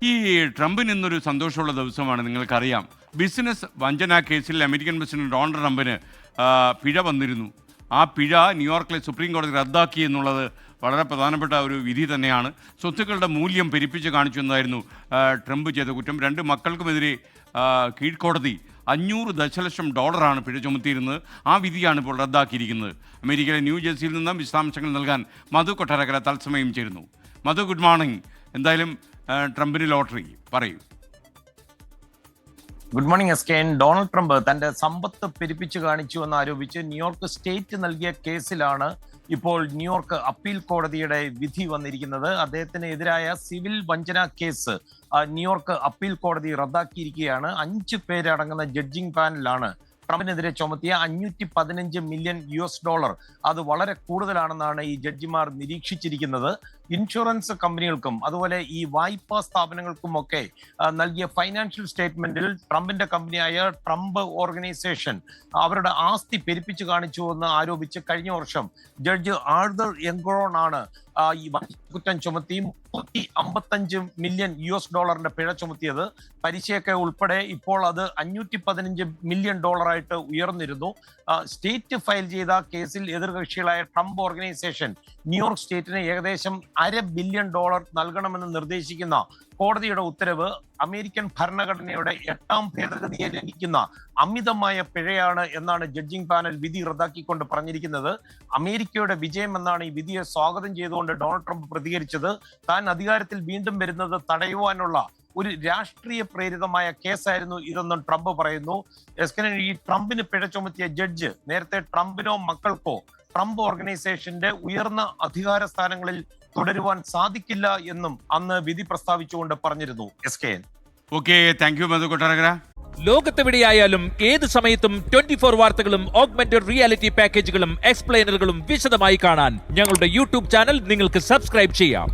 ഈ ട്രംപിന് ഇന്നൊരു സന്തോഷമുള്ള ദിവസമാണ്. നിങ്ങൾക്കറിയാം, ബിസിനസ് വഞ്ചന കേസിൽ അമേരിക്കൻ പ്രസിഡന്റ് ഡൊണാൾഡ് ട്രംപിന് പിഴ വന്നിരുന്നു. ആ പിഴ ന്യൂയോർക്കിലെ സുപ്രീം കോടതി റദ്ദാക്കി എന്നുള്ളത് വളരെ പ്രധാനപ്പെട്ട ഒരു വിധി തന്നെയാണ്. സ്വത്തുക്കളുടെ മൂല്യം പെരുപ്പിച്ച് കാണിച്ചു എന്നതായിരുന്നു ട്രംപ് ചെയ്ത കുറ്റം. 2 മക്കൾക്കുമെതിരെ കീഴ്ക്കോടതി $500 ദശലക്ഷം പിഴ ചുമത്തിയിരുന്നത്. ആ വിധിയാണ് ഇപ്പോൾ റദ്ദാക്കിയിരിക്കുന്നത്. അമേരിക്കയിലെ ന്യൂജേഴ്സിയിൽ നിന്നും വിശദാംശങ്ങൾ നൽകാൻ മധു കൊട്ടാരക്കര തത്സമയം ചേരുന്നു. Madhu, good morning. എന്തായാലും ട്രംപിന് ലോട്ടറി പറയൂ. ഗുഡ് മോർണിംഗ് എസ്കെൻ. ഡൊണാൾഡ് ട്രംപ് തന്റെ സമ്പത്ത് പെരുപ്പിച്ചു കാണിച്ചു എന്ന് ആരോപിച്ച് ന്യൂയോർക്ക് സ്റ്റേറ്റ് നൽകിയ കേസിലാണ് ഇപ്പോൾ ന്യൂയോർക്ക് അപ്പീൽ കോടതിയുടെ വിധി വന്നിരിക്കുന്നത്. അദ്ദേഹത്തിന് എതിരായ സിവിൽ വഞ്ചന കേസ് ന്യൂയോർക്ക് അപ്പീൽ കോടതി റദ്ദാക്കിയിരിക്കുകയാണ്. 5 പേരടങ്ങുന്ന ജഡ്ജിംഗ് പാനലാണ് ട്രംപിനെതിരെ ചുമത്തിയ $515 മില്യൺ അത് വളരെ കൂടുതലാണെന്നാണ് ഈ ജഡ്ജിമാർ നിരീക്ഷിച്ചിരിക്കുന്നത്. ഇൻഷുറൻസ് കമ്പനികൾക്കും അതുപോലെ ഈ വായ്പാ സ്ഥാപനങ്ങൾക്കുമൊക്കെ നൽകിയ ഫൈനാൻഷ്യൽ സ്റ്റേറ്റ്മെന്റിൽ ട്രംപിന്റെ കമ്പനിയായ ട്രംപ് ഓർഗനൈസേഷൻ അവരുടെ ആസ്തി പെരുപ്പിച്ചു കാണിച്ചു എന്ന് ആരോപിച്ച് കഴിഞ്ഞ വർഷം ജഡ്ജ് ആർതർ യംഗ്റോൺ ആണ് ഈ കുറ്റം ചുമത്തി $55 മില്യൺ പിഴ ചുമത്തിയത്. പലിശയൊക്കെ ഉൾപ്പെടെ ഇപ്പോൾ അത് $515 മില്യൺ ആയിട്ട് ഉയർന്നിരുന്നു. സ്റ്റേറ്റ് ഫയൽ ചെയ്ത കേസിൽ എതിർകക്ഷികളായ ട്രംപ് ഓർഗനൈസേഷൻ ന്യൂയോർക്ക് സ്റ്റേറ്റിന് ഏകദേശം $500 ബില്യൺ നൽകണമെന്ന് നിർദ്ദേശിക്കുന്ന കോടതിയുടെ ഉത്തരവ് അമേരിക്കൻ ഭരണഘടനയുടെ 8ാം ഭേദഗതിയെ ലംഘിക്കുന്ന അമിതമായ പിഴയാണ് എന്നാണ് ജഡ്ജിംഗ് പാനൽ വിധി റദ്ദാക്കിക്കൊണ്ട് പറഞ്ഞിരിക്കുന്നത്. അമേരിക്കയുടെ വിജയം എന്നാണ് ഈ വിധിയെ സ്വാഗതം ചെയ്തുകൊണ്ട് ഡൊണാൾഡ് ട്രംപ് പ്രതികരിച്ചത്. താൻ അധികാരത്തിൽ വീണ്ടും വരുന്നത് തടയുവാനുള്ള ഒരു രാഷ്ട്രീയ പ്രേരിതമായ കേസായിരുന്നു ഇതെന്നും ട്രംപ് പറയുന്നു. ഈ ട്രംപിന് പിഴ ചുമത്തിയ ജഡ്ജ് നേരത്തെ ട്രംപിനോ മക്കൾക്കോ ട്രംപ് ഓർഗനൈസേഷന്റെ ഉയർന്ന അധികാര സ്ഥാനങ്ങളിൽ തുടരുവാൻ സാധിക്കില്ല എന്നും അന്ന് വിധി പ്രസ്താവിച്ചുകൊണ്ട് പറഞ്ഞിരുന്നു. ഓക്കെ, താങ്ക് യു മധു കൊട്ടാരക്കര. ലോകത്തെവിടെയായാലും ഏത് സമയത്തും 24 വാർത്തകളും ഓഗ്മെന്റഡ് റിയാലിറ്റി പാക്കേജുകളും എക്സ്പ്ലെയിനറുകളും വിശദമായി കാണാൻ ഞങ്ങളുടെ യൂട്യൂബ് ചാനൽ നിങ്ങൾക്ക് സബ്സ്ക്രൈബ് ചെയ്യാം.